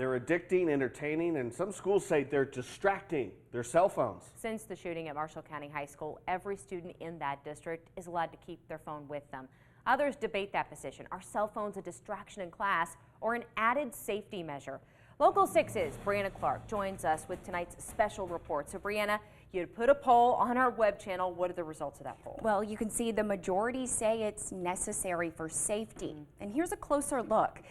They're addicting, entertaining, and some schools say they're distracting. Their cell phones. Since the shooting at Marshall County High School, every student in that district is allowed to keep their phone with them. Others debate that position. Are cell phones a distraction in class or an added safety measure? Local 6's Brianna Clark joins us with tonight's special report. So Brianna, you put a poll on our web channel. What are the results of that poll? Well, you can see the majority say it's necessary for safety. And here's a closer look.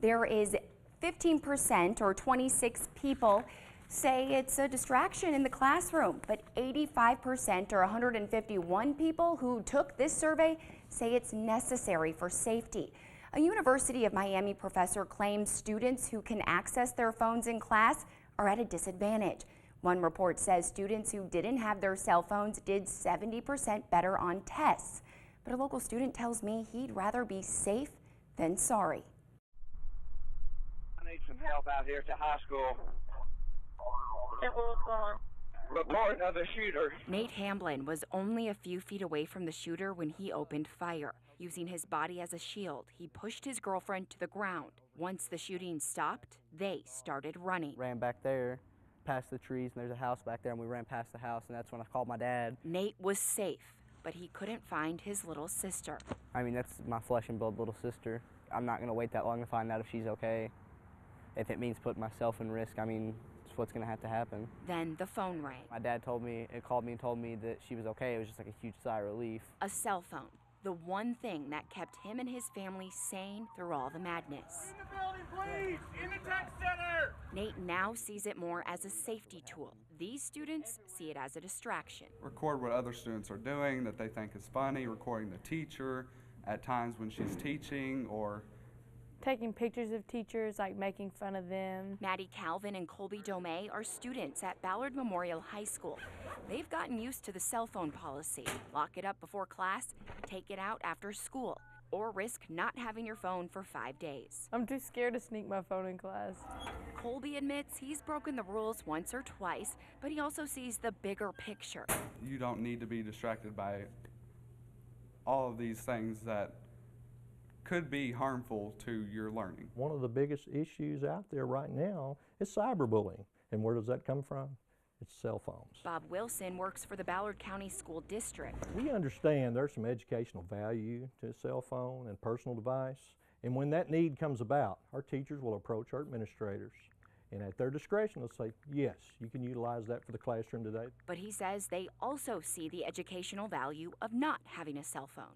There is 15% or 26 people say it's a distraction in the classroom, but 85% or 151 people who took this survey say it's necessary for safety. A University of Miami professor claims students who can access their phones in class are at a disadvantage. One report says students who didn't have their cell phones did 70% better on tests. But a local student tells me he'd rather be safe than sorry. I need some help out here at the high school. Report of the shooter. Nate Hamblin was only a few feet away from the shooter when he opened fire. Using his body as a shield, he pushed his girlfriend to the ground. Once the shooting stopped, they started running. Ran back there, past the trees, and there's a house back there, and we ran past the house, and that's when I called my dad. Nate was safe, but he couldn't find his little sister. I mean, that's my flesh and blood little sister. I'm not going to wait that long to find out if she's okay. If it means putting myself in risk, I mean, it's what's going to have to happen. Then the phone rang. My dad called me and told me that she was okay. It was just like a huge sigh of relief. A cell phone, the one thing that kept him and his family sane through all the madness. In the building, please! In the tech center! Nate now sees it more as a safety tool. These students see it as a distraction. Record what other students are doing that they think is funny, recording the teacher at times when she's teaching, or taking pictures of teachers, like making fun of them. Maddie Calvin and Colby Domey are students at Ballard Memorial High School. They've gotten used to the cell phone policy. Lock it up before class, take it out after school, or risk not having your phone for 5 days. I'm too scared to sneak my phone in class. Colby admits he's broken the rules once or twice, but he also sees the bigger picture. you don't need to be distracted by all of these things that could be harmful to your learning. One of the biggest issues out there right now is cyberbullying. And where does that come from? It's cell phones. Bob Wilson works for the Ballard County School District. We understand there's some educational value to a cell phone and personal device. And when that need comes about, our teachers will approach our administrators. And at their discretion, they'll say, yes, you can utilize that for the classroom today. But he says they also see the educational value of not having a cell phone.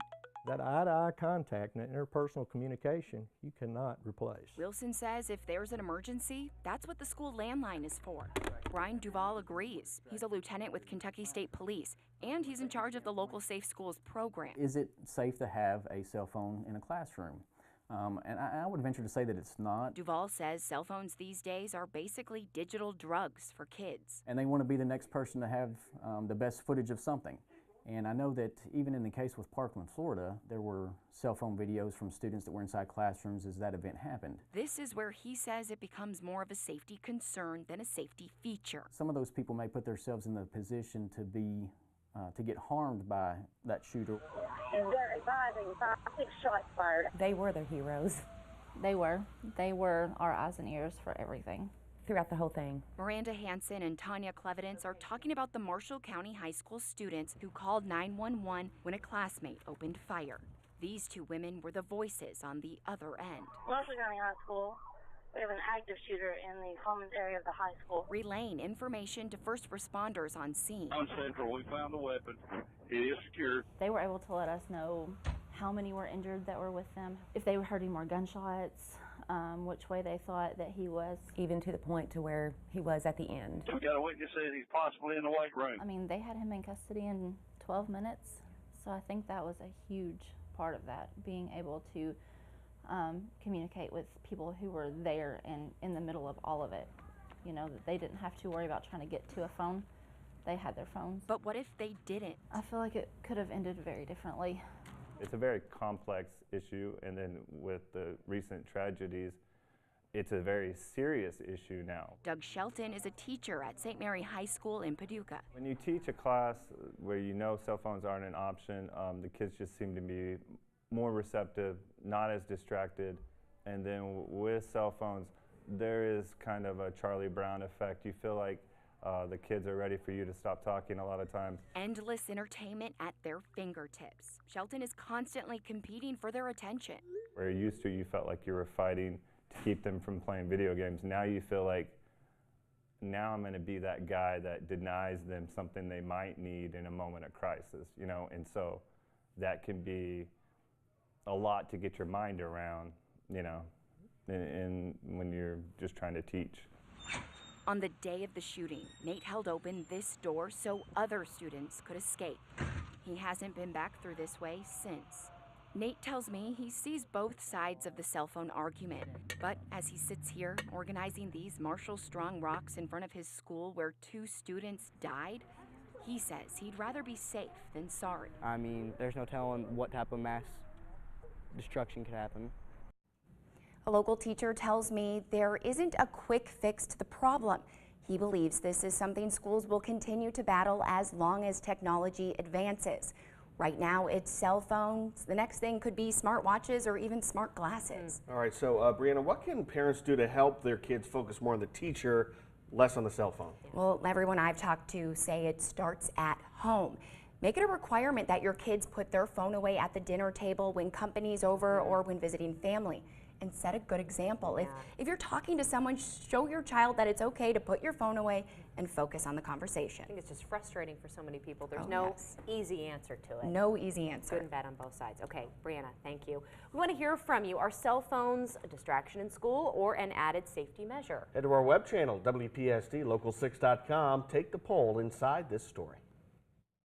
That eye-to-eye contact and that interpersonal communication, you cannot replace. Wilson says if there's an emergency, that's what the school landline is for. Brian Duvall agrees. He's a lieutenant with Kentucky State Police, and he's in charge of the local Safe Schools program. Is it safe to have a cell phone in a classroom? And I would venture to say that it's not. Duvall says cell phones these days are basically digital drugs for kids. And they want to be the next person to have the best footage of something. And I know that even in the case with Parkland, Florida, there were cell phone videos from students that were inside classrooms as that event happened. This is where he says it becomes more of a safety concern than a safety feature. Some of those people may put themselves in the position to be to get harmed by that shooter. They're advising 5-6 shots fired. They were their heroes. They were our eyes and ears for everything throughout the whole thing. Miranda Hansen and Tanya Clevidence are talking about the Marshall County High School students who called 911 when a classmate opened fire. These two women were the voices on the other end. Marshall County High School, we have an active shooter in the commons area of the high school. Relaying information to first responders on scene. On Central, we found a weapon. It is secured. They were able to let us know how many were injured that were with them, if they were heard more gunshots, which way they thought that he was. Even to the point to where he was at the end. We got a witness that says he's possibly in the weight room. I mean, they had him in custody in 12 minutes, so I think that was a huge part of that, being able to communicate with people who were there and in the middle of all of it. You know, that they didn't have to worry about trying to get to a phone. They had their phones. But what if they didn't? I feel like it could have ended very differently. It's a very complex issue, and then with the recent tragedies, it's a very serious issue now. Doug Shelton is a teacher at St. Mary High School in Paducah. When you teach a class where you know cell phones aren't an option, the kids just seem to be more receptive, not as distracted, and then with cell phones, there is kind of a Charlie Brown effect. You feel like the kids are ready for you to stop talking a lot of times. Endless entertainment at their fingertips. Shelton is constantly competing for their attention. Where used to you felt like you were fighting to keep them from playing video games. Now you feel like, now I'm going to be that guy that denies them something they might need in a moment of crisis, you know, and so that can be a lot to get your mind around, you know, in when you're just trying to teach. On the day of the shooting, Nate held open this door so other students could escape. He hasn't been back through this way since. Nate tells me he sees both sides of the cell phone argument, but as he sits here organizing these Marshall Strong rocks in front of his school where 2 students died, he says he'd rather be safe than sorry. I mean, there's no telling what type of mass destruction could happen. A local teacher tells me there isn't a quick fix to the problem. He believes this is something schools will continue to battle as long as technology advances. Right now, it's cell phones. The next thing could be smartwatches or even smart glasses. All right, so Brianna, what can parents do to help their kids focus more on the teacher, less on the cell phone? Well, everyone I've talked to say it starts at home. Make it a requirement that your kids put their phone away at the dinner table when company's over or when visiting family. And set a good example. If you're talking to someone, show your child that it's okay to put your phone away and focus on the conversation. I think it's just frustrating for so many people. There's no easy answer to it. No easy answer. Good and bad on both sides. Okay, Brianna, thank you. We want to hear from you. Are cell phones a distraction in school or an added safety measure? Head to our web channel, WPST, local6.com. Take the poll inside this story.